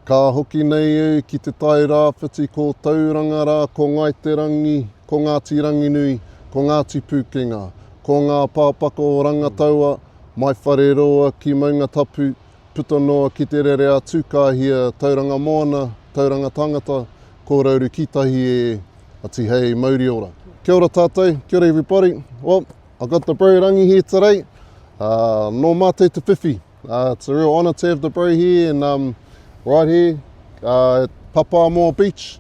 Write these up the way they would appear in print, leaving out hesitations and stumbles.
Ka hoki nei ki te tai rāwhiti ko tauranga rā, ko ngai te rangi, ko Ngāti Ranginui, ko Ngāti Pūkenga, ko ngā pāpaka o rangataua, mai whare roa ki maunga tapu, puta noa ki te rere a tūkahia, tauranga moana, tauranga tangata, ko rauru kitahi e ati hei mauri ora. Kia ora tātou, kia ora everybody. Well, I've got the bro rangi here today. No mate te whiwhi. It's a real honour to have the bro here and right here at Papamoa Beach.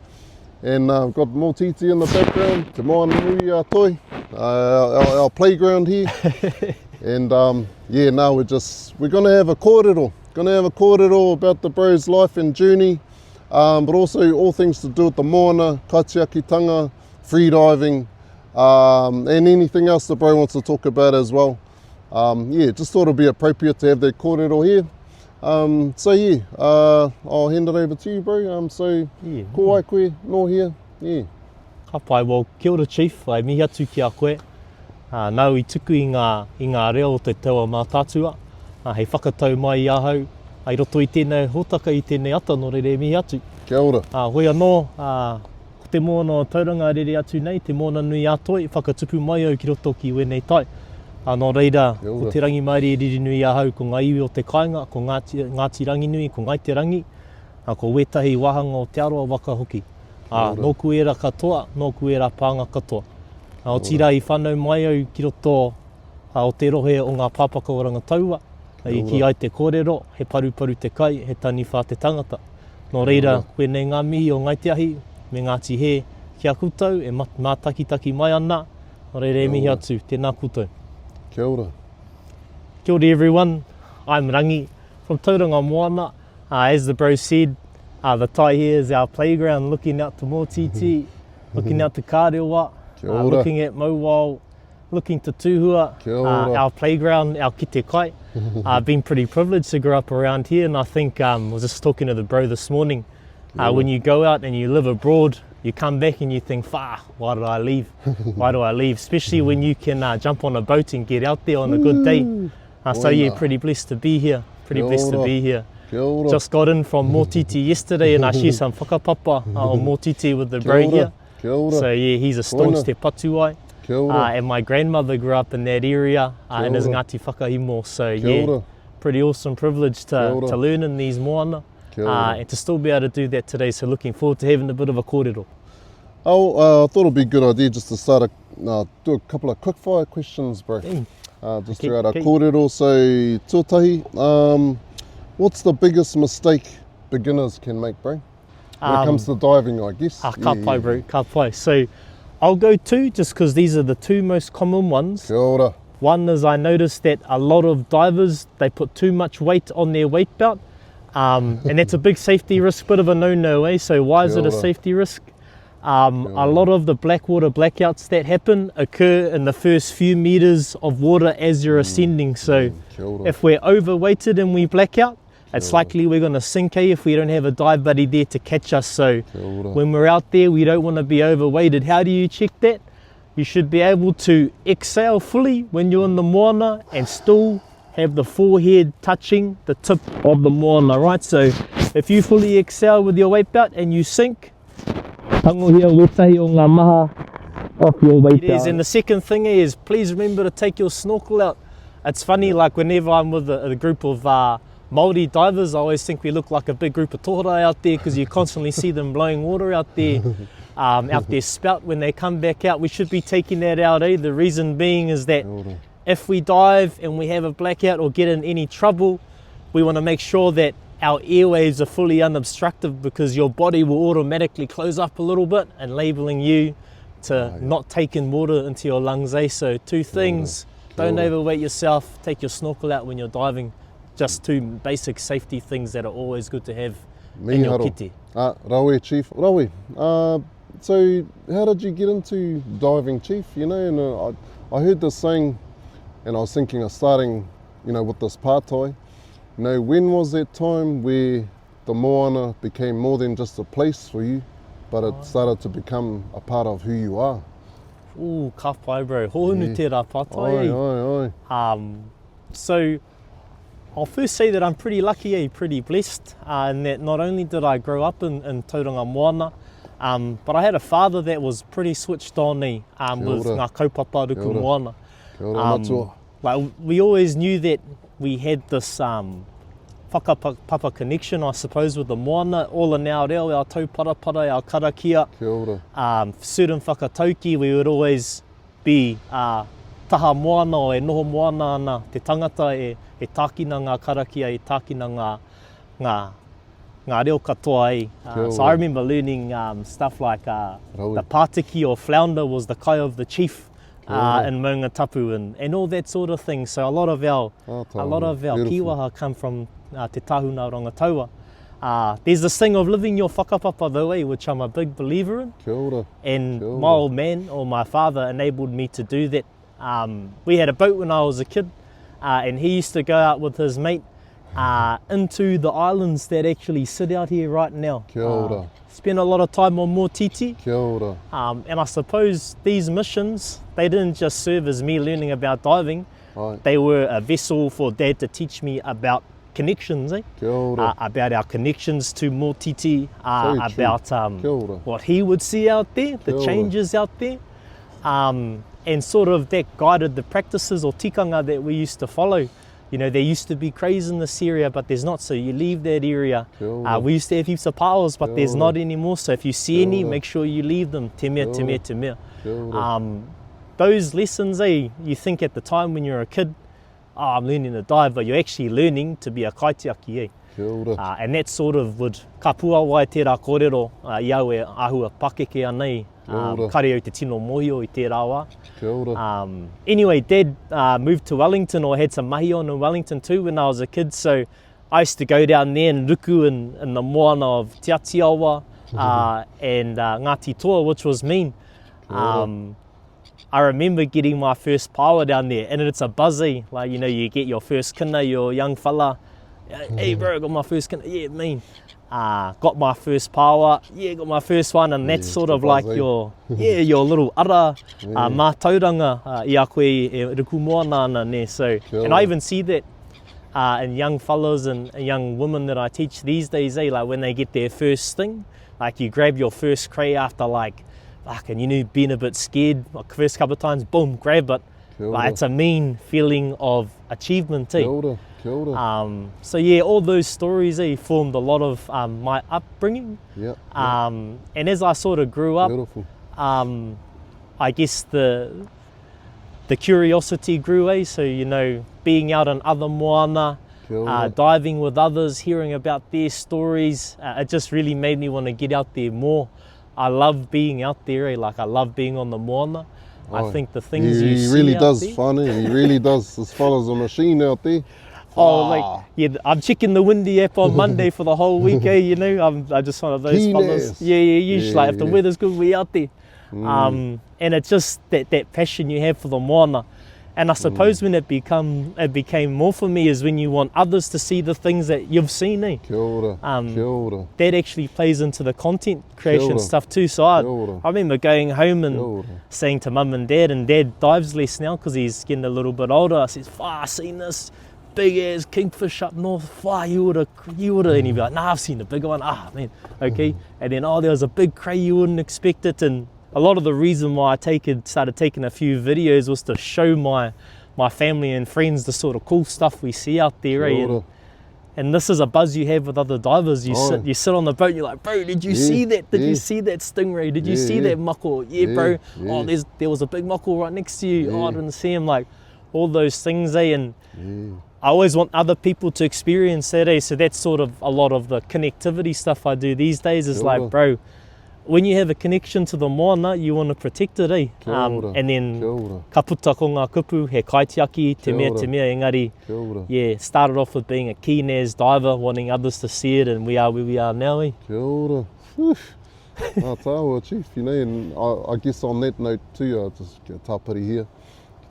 And I've got Motiti in the background, Te Moana Nui Toi, our playground here. And yeah, now we're going to have a kōrero. Going to have a kōrero about the bro's life and journey, but also all things to do with the moana, kaitiakitanga, freediving, and anything else the bro wants to talk about as well. Yeah, just thought it'd be appropriate to have that kōrero here. So yeah, I'll hand it over to you, bro. So yeah, ko ai koe, no here, yeah. Ka pai, well, kia ora chief, ai mihi atu ki a koe. Nau I tuku I ngā reo o te taua mā tātua. Hei whakatau mai I ahau, ai roto I tēnei hōtaka I tēnei ata no rere mihi atu. Kia ora. Hoi anō, ko te moana o tauranga rere atu nei, te moana nui a toi, whakatupu mai au ki roto ki wenei tai. Nō reira, ko te rangi mai riri nui ahau, ko ngā iwi o te kāinga, ko Ngāti Ranginui, ko ngai te rangi, ko wetahi wahanga o te aroa waka hoki. Nōku era katoa, nōku era pānga katoa. O tira I whanau mai au ki roto o te rohe o ngā pāpaka o rangataua, ki ai te kōrero, he paruparu te kai, he tani whā te tangata. Nō reira, koe nei ngā mihi o Ngaitiahi, me Ngāti he kia koutou, e mātakitaki mai ana, nō reire mihi atu, tēnā koutou. Kia ora. Kia ora everyone, I'm Rangi from Tauranga Moana. As the bro said, the tai here is our playground, looking out to Motiti, looking out to Kārewa, looking at Mauwau, looking to Tūhua, our playground, our kite kai. I've been pretty privileged to grow up around here, and I think I was just talking to the bro this morning, when you go out and you live abroad, you come back and you think, why did I leave? Why do I leave? Especially when you can jump on a boat and get out there on a good day. So yeah, pretty blessed to be here. Pretty blessed to be here. Just got in from Motiti yesterday and I share some whakapapa on Motiti with the bro here. So yeah, he's a staunch te patuai. And my grandmother grew up in that area in his Ngāti Whakahimo. So yeah, pretty awesome privilege to learn in these moana. And to still be able to do that today, so looking forward to having a bit of a kōrero. I thought it'd be a good idea just to start do a couple of quick fire questions, bro. Just throughout our kōrero. So, tuatahi, what's the biggest mistake beginners can make, bro? When it comes to diving, I guess. Ka pai, bro, ka pai. So, I'll go two, just because these are the two most common ones. Kia ora. One is I noticed that a lot of divers, they put too much weight on their weight belt. And that's a big safety risk, bit of a no-no, eh? So why is it a safety risk? A lot of the blackwater blackouts that happen occur in the first few meters of water as you're ascending. So if we're overweighted and we black out, it's likely we're going to sink if we don't have a dive buddy there to catch us. So when we're out there, we don't want to be overweighted. How do you check that? You should be able to exhale fully when you're in the moana and still have the forehead touching the tip of the moana, right? So if you fully exhale with your weight belt and you sink, tangohia wetahi o ngā maha off your weight belt. And the second thing is, please remember to take your snorkel out. It's funny, like whenever I'm with a group of Māori divers, I always think we look like a big group of tohara out there because you constantly see them blowing water out there, out their spout when they come back out. We should be taking that out, eh? The reason being is that if we dive and we have a blackout or get in any trouble, we want to make sure that our airways are fully unobstructed, because your body will automatically close up a little bit, and labeling you to not take in water into your lungs, eh? So two things, don't overweight yourself, take your snorkel out when you're diving. Just two basic safety things that are always good to have in your kite. Rawe, Chief. Rawe, so how did you get into diving, Chief? You know, and I heard this saying, and I was thinking of starting, you know, with this pātai. You know, when was that time where the moana became more than just a place for you, but it started to become a part of who you are? Ooh, ka pai, bro. Hohunu tērā pātai. Ai. So I'll first say that I'm pretty lucky, pretty blessed, in that not only did I grow up in tauranga moana, but I had a father that was pretty switched on with ngā kaupapa ruku moana. Kia ora, matua. Like, we always knew that we had this whakapapa connection, I suppose, with the moana, all in our reo, our tauparapara, our karakia. Kia ora. Certain whakatauki, we would always be taha moana o e noho moana ana, te tangata e tākina ngā karakia, e tākina ngā reo katoa e. So I remember learning stuff like the pātiki or flounder was the kai of the chief in Maunga Tapu and all that sort of thing. So a lot of our kiwaha come from te tahuna rangataua. There's this thing of living your whakapapa though, which I'm a big believer in. Kia ora. And my old man, or my father, enabled me to do that. We had a boat when I was a kid, and he used to go out with his mate into the islands that actually sit out here right now. Kia ora. Spent a lot of time on Mōtiti. Kia ora. And I suppose these missions, they didn't just serve as me learning about diving. Right. They were a vessel for Dad to teach me about connections, Kia ora. about our connections to Mōtiti, So about Kia ora. what he would see out there, the Kia changes out there. And sort of that guided the practices or tikanga that we used to follow. You know, there used to be craze in this area, but there's not, so you leave that area. We used to have heaps of powers, but there's not anymore, so if you see any, make sure you leave them. Te mea, te mea, te mea. Those lessons, you think at the time when you're a kid, I'm learning to dive, but you're actually learning to be a kaitiaki. And that sort of would kapua wai tērā kōrero, iau e ahua pakeke anei, kare au te tino mohio i tērā wā. Anyway, Dad moved to Wellington, or had some mahi on in Wellington too when I was a kid, so I used to go down there and ruku in the moana of Te Atiawa and Ngāti Toa, which was mean. I remember getting my first power down there, and it's a buzzy, like, you know, you get your first kina, your young fella, hey bro, got my first kina, yeah, mean. Got my first power, yeah, got my first one, and that's sort of like your little ara mātauranga i a koe e ruku moana ana ne. So, and I even see that in young fellas and young women that I teach these days, like when they get their first thing, like you grab your first cray after like, and you know, being a bit scared, like first couple of times, boom, grab it. Like it's a mean feeling of achievement too. So yeah, all those stories formed a lot of my upbringing. And as I sort of grew up, I guess the curiosity grew, so you know, being out in other moana, diving with others, hearing about their stories, it just really made me want to get out there more. I love being out there, like I love being on the moana. I think the things you see he really out does, there, whānau, he really does. This fella's a machine out there. like, yeah, I'm checking the windy app on Monday for the whole week, you know, I'm just one of those fellas. Usually, like, if the weather's good, we out there. And it's just that passion you have for the moana. And I suppose when it became more for me is when you want others to see the things that you've seen, Kia ora. Kia ora. That actually plays into the content creation stuff too. So I remember going home and saying to mum and dad dives less now because he's getting a little bit older. I says, I seen this big ass kingfish up north, you would have, and he'd be like, nah, I've seen a bigger one, man, okay. And then, there was a big cray, you wouldn't expect it. And a lot of the reason why I started taking a few videos was to show my family and friends the sort of cool stuff we see out there. And this is a buzz you have with other divers. You sit on the boat and you're like, bro, did you see that? Did you see that stingray? Did you see that mako? Bro. There was a big mako right next to you. I didn't see him. Like, all those things, and I always want other people to experience that, so that's sort of a lot of the connectivity stuff I do these days is like, bro, when you have a connection to the moana, you want to protect it, and then ka puta ko ngā kupu, he kaitiaki, te mea, engari, started off with being a keen-as diver, wanting others to see it, and we are where we are now. Kia ora. Ngā tāua, Chief, you know, and I guess on that note too, I'll just get a tāpiri here.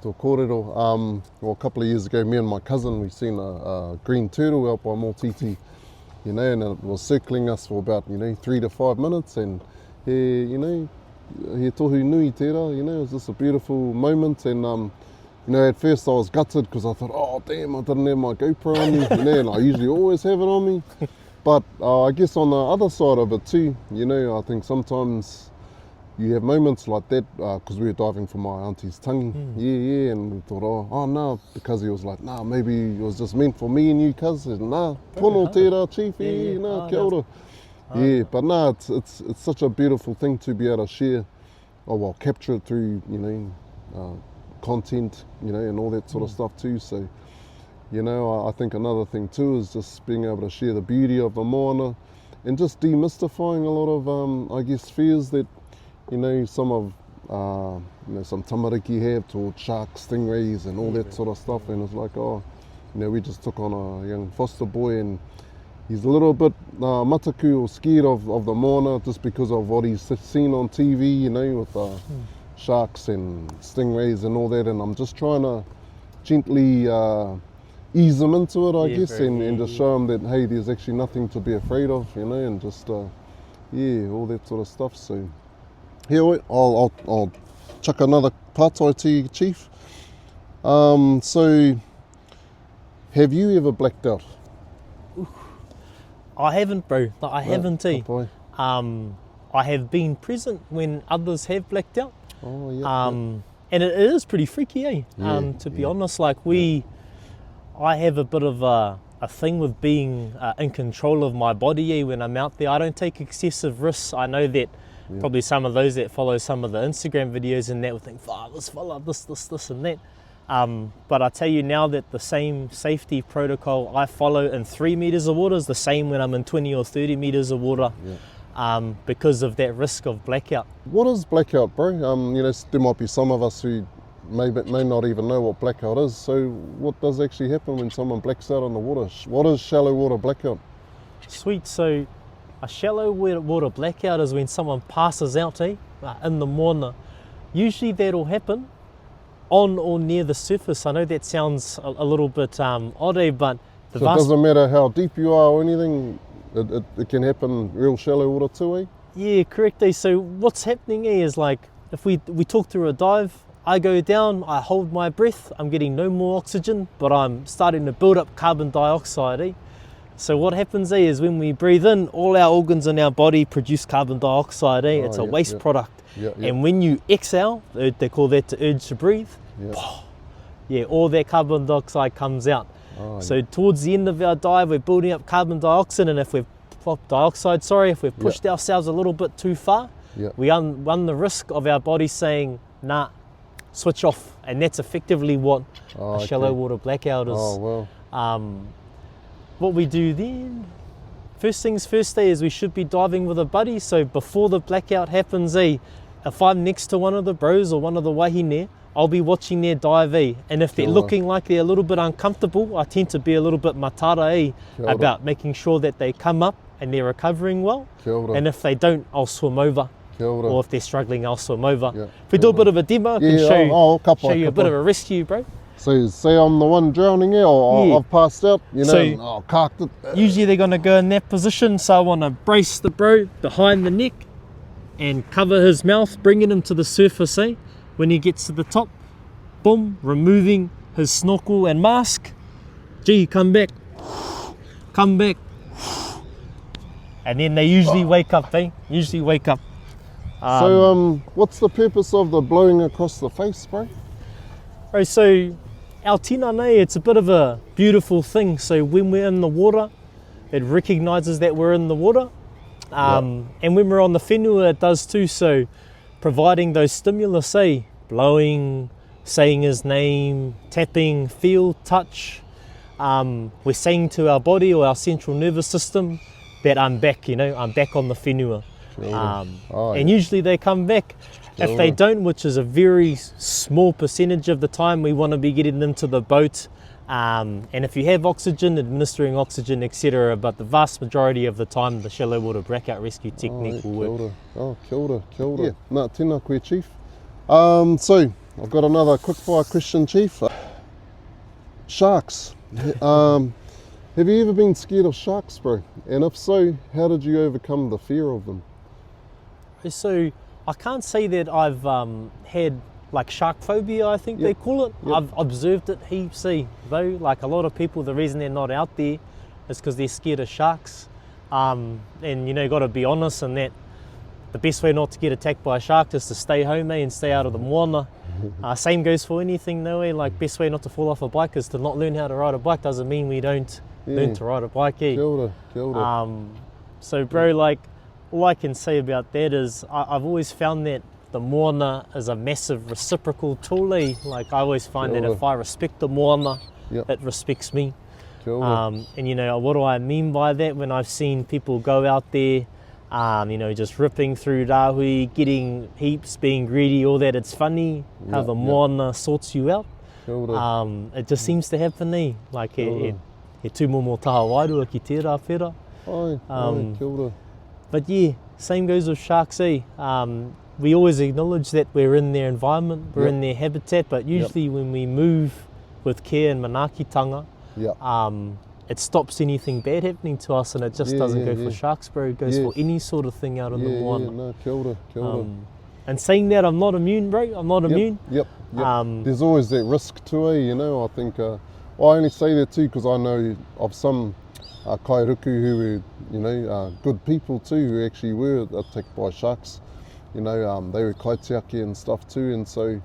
Tō kōrero, well, a couple of years ago, me and my cousin, we seen a green turtle out by Mōtiti, you know, and it was circling us for about, 3 to 5 minutes, and he tohu nui tērā, it was just a beautiful moment, and you know, at first I was gutted because I thought, oh damn, I didn't have my GoPro on me, you know, and I usually always have it on me. But I guess on the other side of it too, you know, I think sometimes you have moments like that, because we were diving for my auntie's tangi, and we thought, oh no, because he was like, nah, maybe it was just meant for me and you, cuz, nah, tono tērā, chief, nah, kia ora. Yeah, but no, it's such a beautiful thing to be able to share, or well, capture it through, you know, content, you know, and all that sort of stuff too. So, you know, I think another thing too is just being able to share the beauty of the moana, and just demystifying a lot of, I guess, fears that, you know, some of, you know, some tamariki have towards sharks, stingrays, and all that sort of stuff. And it's like, oh, you know, we just took on a young foster boy, and he's a little bit mataku or scared of the moana just because of what he's seen on TV, you know, with sharks and stingrays and all that. And I'm just trying to gently ease them into it, I guess, and just show them that, hey, there's actually nothing to be afraid of, you know, and just, yeah, all that sort of stuff. So here, I'll chuck another pātai to you, Chief. So, have you ever blacked out? I haven't, bro. I haven't. I have been present when others have blacked out. Oh, yeah. And it is pretty freaky, eh? To be honest, like I have a bit of a thing with being in control of my body, when I'm out there. I don't take excessive risks. I know that probably some of those that follow some of the Instagram videos and that will think, oh, this fella, this and that. But I tell you now that the same safety protocol I follow in 3 meters of water is the same when I'm in 20 or 30 meters of water, because of that risk of blackout. What is blackout, bro? You know, there might be some of us who may not even know what blackout is. So what does actually happen when someone blacks out on the water? What is shallow water blackout? Sweet. So a shallow water blackout is when someone passes out, in the moana. Usually that'll happen on or near the surface. I know that sounds a little bit odd, but so it doesn't matter how deep you are or anything, it can happen real shallow water too, Yeah, correct. So what's happening is, like, if we talk through a dive, I go down, I hold my breath, I'm getting no more oxygen, but I'm starting to build up carbon dioxide. So what happens is when we breathe in, all our organs in our body produce carbon dioxide. It's a waste product. And when you exhale, they call that the urge to breathe. All that carbon dioxide comes out. So towards the end of our dive, we're building up carbon dioxide, and if we've pushed ourselves a little bit too far, we run the risk of our body saying, nah, switch off. And that's effectively what a shallow water blackout is. What we do then, first things first, is we should be diving with a buddy. So before the blackout happens, if I'm next to one of the bros or one of the wahine, I'll be watching their dive, and if they're looking like they're a little bit uncomfortable, I tend to be a little bit matara, about making sure that they come up and they're recovering well. And if they don't, I'll swim over. Or if they're struggling, I'll swim over. If we do a bit of a demo, I can show you a bit of a rescue, bro. So say I'm the one drowning here, or I've passed out, you know, carked it. Usually they're going to go in that position, so I want to brace the bro behind the neck and cover his mouth, bringing him to the surface. When he gets to the top, boom, removing his snorkel and mask. Gee, come back. And then they usually wake up, So what's the purpose of the blowing across the face, bro? So our tinana, it's a bit of a beautiful thing. So when we're in the water, it recognises that we're in the water. And when we're on the whenua, it does too. So providing those stimulus, blowing, saying his name, tapping, feel, touch. We're saying to our body or our central nervous system that I'm back, I'm back on the whenua. And usually they come back. If they don't, which is a very small percentage of the time, we want to be getting them to the boat. And if you have oxygen, administering oxygen, etc. But the vast majority of the time, the shallow water blackout rescue technique will work. Kia ora. Yeah, nā tēnā koe, Chief. So, I've got another quickfire question, Chief. Sharks. Have you ever been scared of sharks, bro? And if so, how did you overcome the fear of them? So, I can't say that I've had like shark phobia, I think they call it. I've observed it heaps, though. Like a lot of people, the reason they're not out there is because they're scared of sharks. And you know, got to be honest in that the best way not to get attacked by a shark is to stay home, and stay out of the MOANA. Same goes for anything, though. Like best way not to fall off a bike is to not learn how to ride a bike. Doesn't mean we don't learn to ride a bike. Kia ora. So, bro, like all I can say about that is I've always found that the MOANA is a massive reciprocal tool. Like I always find that if I respect the MOANA, it respects me. And you know, what do I mean by that? When I've seen people go out there, you know, just ripping through rahui, getting heaps, being greedy, all that, it's funny how the MOANA sorts you out. It just seems to happen, like he tū momo taha wairua ki tērā whera. But yeah, same goes with sharks. We always acknowledge that we're in their environment, we're in their habitat, but usually when we move with care and manaakitanga, it stops anything bad happening to us, and it just doesn't go for sharks, bro. It goes for any sort of thing out in the MOANA. No, kia ora. And saying that, I'm not immune, bro. I'm not immune. There's always that risk to it, you know. I think I only say that too because I know of some kairuku who were, you know, good people too, who actually were attacked by sharks. You know, they were kaitiaki and stuff too, and so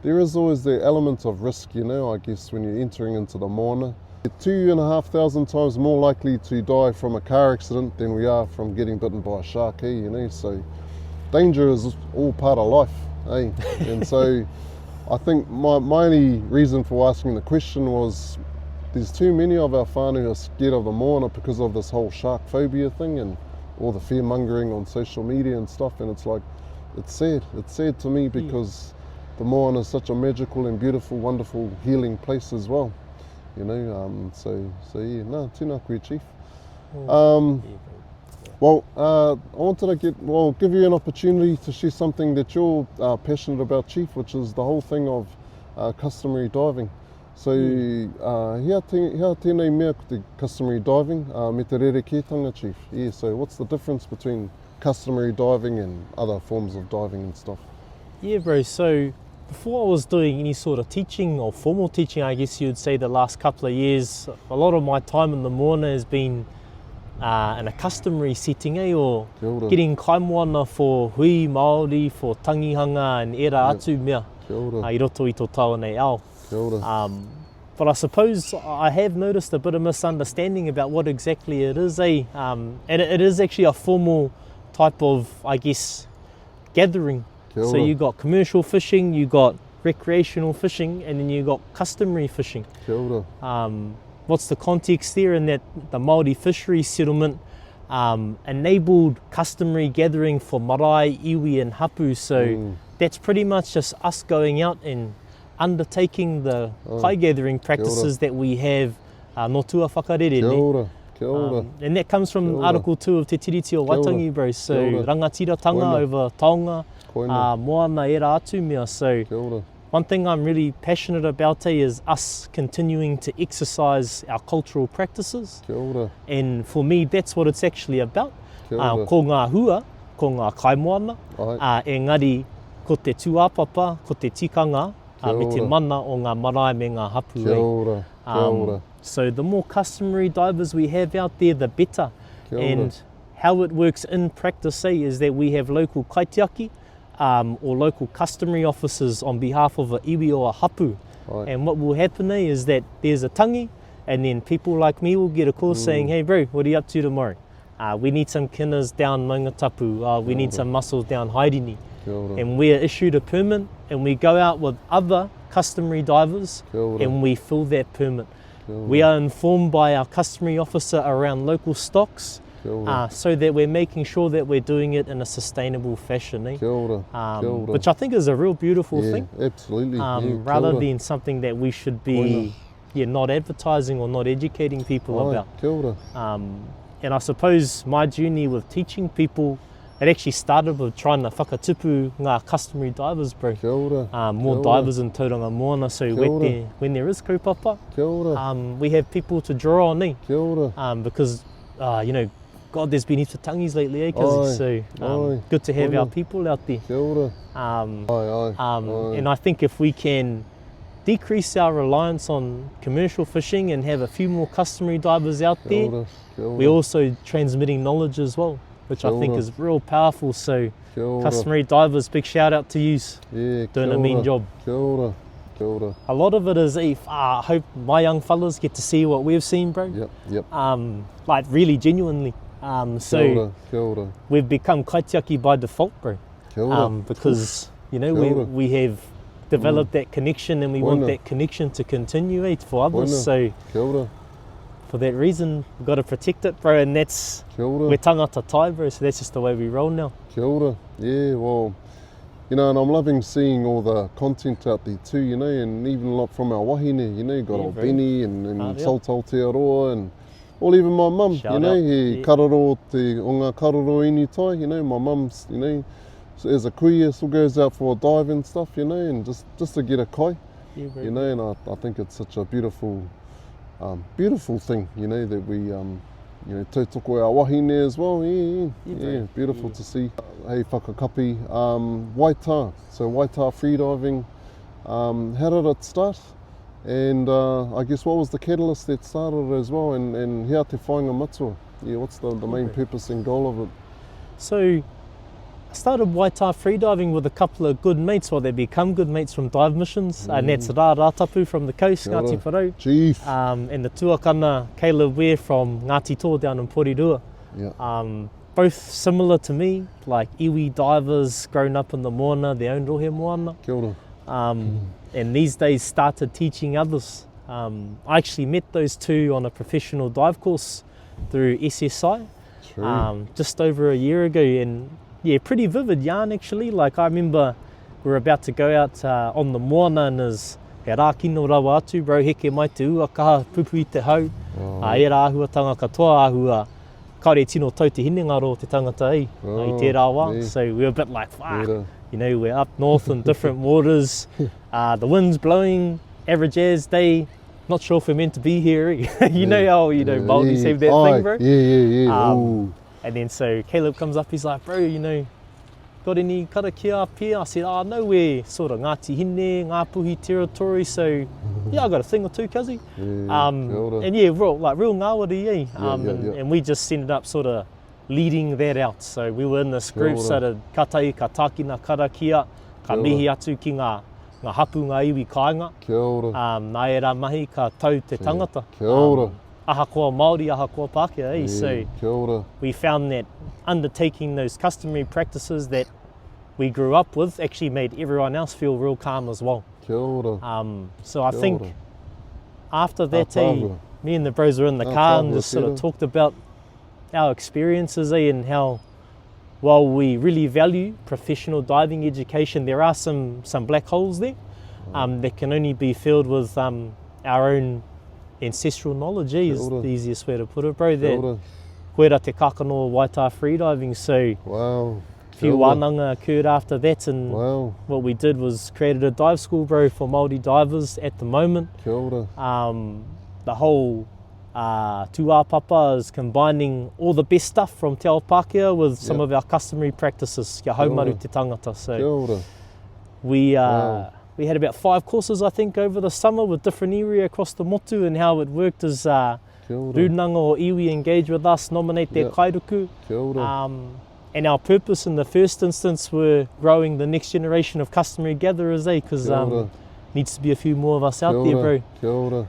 there is always the element of risk, you know, I guess, when you're entering into the MOANA. 2,500 times more likely to die from a car accident than we are from getting bitten by a shark, you know, so danger is all part of life, and so I think my only reason for asking the question was there's too many of our whānau who are scared of the MOANA because of this whole shark phobia thing and all the fear mongering on social media and stuff, and it's like, it's sad to me because the MOANA is such a magical and beautiful, wonderful, healing place as well, you know. So yeah, no, tēnā koe, Chief. Well, I wanted to give you an opportunity to share something that you're passionate about, Chief, which is the whole thing of customary diving. So, hea tēnei mea ko te customary diving, me te rerekētanga, Chief. Yeah, so what's the difference between customary diving and other forms of diving and stuff? Yeah, bro, so before I was doing any sort of teaching or formal teaching, I guess you'd say the last couple of years, a lot of my time in the MOANA has been in a customary setting, or getting kaimoana for hui Māori, for tangihanga and era atu mea, I roto I tō tau nei ao. But I suppose I have noticed a bit of misunderstanding about what exactly it is, and it is actually a formal type of, I guess, gathering. So you got commercial fishing, you got recreational fishing, and then you got customary fishing. What's the context there? In that the Māori fishery settlement enabled customary gathering for marae, iwi and hapu. So that's pretty much just us going out and undertaking the kai gathering practices that we have no tua whakarere. And that comes from Article 2 of Te Tiriti o Waitangi, bro. So rangatiratanga over taonga, moana era atu mea. So one thing I'm really passionate about is us continuing to exercise our cultural practices. And for me, that's what it's actually about. Ko ngā hua, ko ngā kaimoana, engari ko te tūāpapa, ko te tikanga, me te mana o ngā marae me ngā hapu. So the more customary divers we have out there, the better. And how it works in practice, is that we have local kaitiaki, or local customary officers on behalf of a iwi or a hapu. And what will happen is that there's a tangi, and then people like me will get a call saying, hey bro, what are you up to tomorrow? We need some kinas down Maungatapu, we need some mussels down Haerini. And we're issued a permit, and we go out with other customary divers and we fill that permit. We are informed by our customary officer around local stocks, so that we're making sure that we're doing it in a sustainable fashion, which I think is a real beautiful thing. Absolutely. Rather than something that we should be not advertising or not educating people about. And I suppose my journey with teaching people, it actually started with trying to whakatupu ngā customary divers, bro. More divers in Tauranga Moana, so when there is kaupapa, we have people to draw on, because you know, God, there's been heaps of tangis lately, eh, Kizzy? So good to have our people out there. Kia ora. And I think if we can decrease our reliance on commercial fishing and have a few more customary divers out there, we're also transmitting knowledge as well, which I think is real powerful. So customary divers, big shout out to you, doing a mean job. Kia ora. Kia ora. A lot of it is, I hope my young fellas get to see what we've seen, bro. Yep. Like really genuinely. So Kia ora. we've become kaitiaki by default, bro. Kia ora. Because, you know, Kia ora. we have developed that connection and we want that connection to continue for others. So Kia ora. for that reason, we've got to protect it, bro. And that's, Kia ora. we're tangata tai, bro. So that's just the way we roll now. Kia ora. Yeah, well, you know, and I'm loving seeing all the content out there too, you know, and even a lot from our wahine, you know, you got old Benny and Saltau Te Aroa and or even my mum, Shout you know, out. he kararo te o ngā kararo inu tai, you know, my mum's, you know, as a kuia still goes out for a dive and stuff, you know, and just to get a kai, you know, and I think it's such a beautiful thing, you know, that we, you know, tautoko our wahine as well, beautiful to see. Hey, whakakapi, waitā, so waitā freediving, how did it start? And I guess what was the catalyst that started it as well, and hea te whainga matua? Yeah, what's the main purpose and goal of it? So I started waitā freediving with a couple of good mates, they become good mates from dive missions, and that's Rā Rātapu from the coast, Ngāti Wharau. Chief. And the tuakana Caleb Ware from Ngāti Tō down in Porirua. Yeah. Both similar to me, like iwi divers, grown up in the MOANA, their own rohe MOANA. Kia ora. And these days started teaching others. I actually met those two on a professional dive course through SSI just over a year ago, and yeah, pretty vivid yarn actually. Like I remember we were about to go out on the MOANA and his he rā kino rawa atu, bro, heke mai te ua kaha pupu i te hau. E rā ahuatanga katoa ahua kaore tino tau te hinengaro te tangata i tērā wā. So we were a bit like, fuck, you know, we're up north in different waters, the wind's blowing, average as day, not sure if we're meant to be here. You know how, you know, Māoris have that thing, bro? Yeah. And then so Caleb comes up, he's like, bro, you know, got any karakia up here? I said, no, we're sort of Ngāti Hine, Ngāpuhi territory, so yeah, I got a thing or two, Kazi. And yeah, real ngāwari, and we just ended up sort of leading that out. So we were in this group, started katai, ka tākina, karakia, ka mihi atu ki ngā hapu, ngā iwi kāinga. Kia ora. Nā e rā mahi ka tau te tangata. Kia ora. Ahakoa Māori, ahakoa Pākehā, So kia ora. we found that undertaking those customary practices that we grew up with actually made everyone else feel real calm as well. Kia ora. So I think after that, me and the bros were in the car and just sort of talked about our experiences and how, while we really value professional diving education, there are some black holes there that can only be filled with our own ancestral knowledge, is the easiest way to put it, bro. That koera te kakano waitā freediving, so a few wānanga occurred after that, and what we did was created a dive school, bro, for Māori divers at the moment. Kia ora. The whole tūāpapa is combining all the best stuff from Te Ao Pākehā with some of our customary practices, kia haumaru te tangata. So we had about 5 courses, I think, over the summer with different area across the motu, and how it worked is rūnanga or iwi engage with us, nominate their kairuku. And our purpose in the first instance were growing the next generation of customary gatherers, because needs to be a few more of us out there, bro. Kia ora.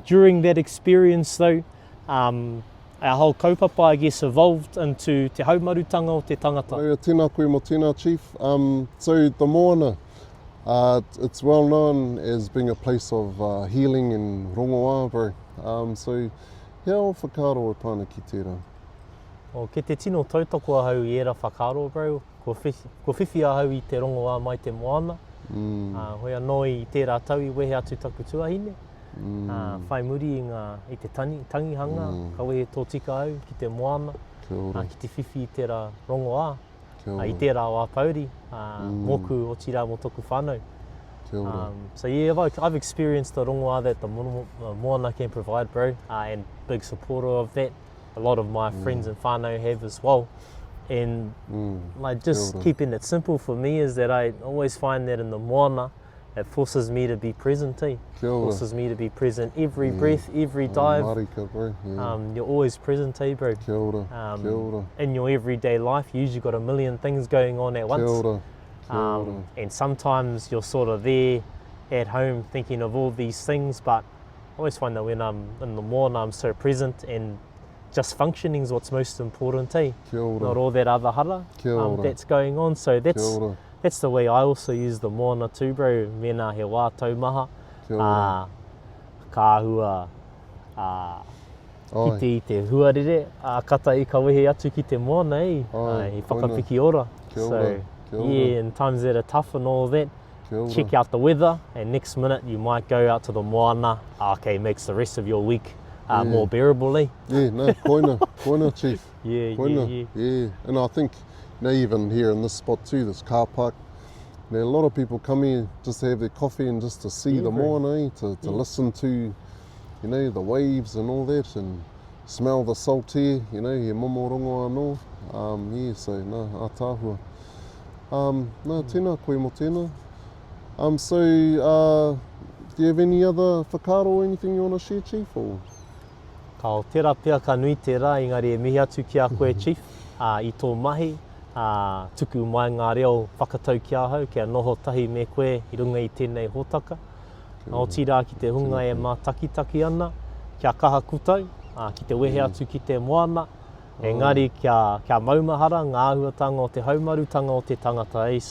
During that experience though, our whole kaupapa, I guess, evolved into te haumarutanga o te tangata. Tēnā koe mo tēnā, Chief. So the MOANA, it's well known as being a place of healing and rongoā, bro. So hea o whakaro e pāna ki tērā? Ke te tino tautoko ahau i era whakaro, bro. Ko whiwhi ahau i te rongoā mai te MOANA. Hoi anō i tērā tau i wehe atu taku tuahine. Whai muri i te tangihanga, ka wehe tō tika au ki te MOANA. Ki te whiwhi i tērā rongoā. I tērā wā pauri, moku o tira mo toku whānau. So yeah, I've experienced the rongoā that the MOANA can provide, bro, and big supporter of that. a lot of my friends and whānau have as well. And like just keeping it simple for me is that I always find that in the moana, it forces me to be present, forces me to be present every breath, every dive. Marika, bro. Yeah. You're always present, bro. Kia ora. In your everyday life, you usually got a million things going on at once. Kia ora. And sometimes you're sort of there at home thinking of all these things, but I always find that when I'm in the moana, I'm so present and just functioning is what's most important, Kia ora. Not all that other hara that's going on. So that's the way I also use the moana too, bro. Mena he wā taumaha. Ka hua ki te huarere, kata I ka wehe atu ki te moana, he whakawhiki ora. So yeah, in times that are tough and all that, check out the weather, and next minute you might go out to the moana. Okay, makes the rest of your week more bearable, Yeah, no, koina, chief. Yeah. And I think, even here in this spot too, this car park, a lot of people come here just to have their coffee and just to see the moana, to listen to, the waves and all that, and smell the salt air, he momorongo anō. So, no, ātāhua. No, tēnā, koe mo tēnā. So, do you have any other whakaaro or anything you want to share, Chief? Or? Ka o tērā pia ka nui tērā, engari e mihi atu ki a koe, Chief, I tō mahi, tuku mai ngā reo whakatau ki a hau, kia noho tahi me koe I runga I tēnei hōtaka. O tira ki te hunga e mā takitaki ana, kia kaha kutau, ki te wehe atu ki te moana, engari kia maumahara, ngā ahuatanga o te haumarutanga o te tangata,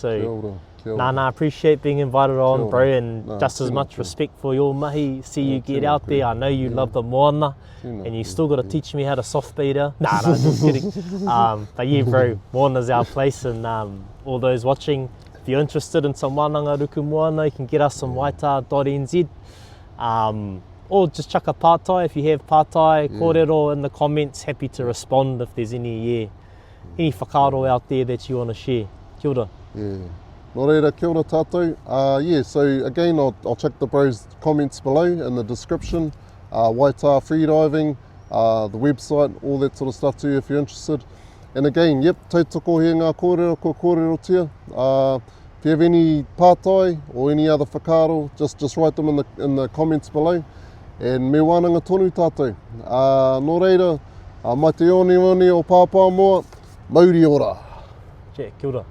So, I appreciate being invited on, bro, and just as much respect for your mahi. See you get out there. I know you love the moana, and you still got to teach me how to soft bait her. Nah, just kidding. But yeah, bro, moana's our place, and all those watching, if you're interested in some wānanga ruku moana, you can get us on waita.nz, or just chuck a pātai if you have pātai, kōrero in the comments. Happy to respond if there's any whakaaro out there that you want to share. Kia ora. Yeah. Nō reira, kia ora tātou. So again, I'll check the bros' comments below in the description. Waita freediving, the website, all that sort of stuff too if you're interested. And again, tautoko he ngā kōrero, ko kōrero tia. If you have any pātai or any other whakaaro, just write them in the comments below. And me wānanga tonu tātou. Nō reira, mai te oni o pāpā moa, mauri ora. Kia ora.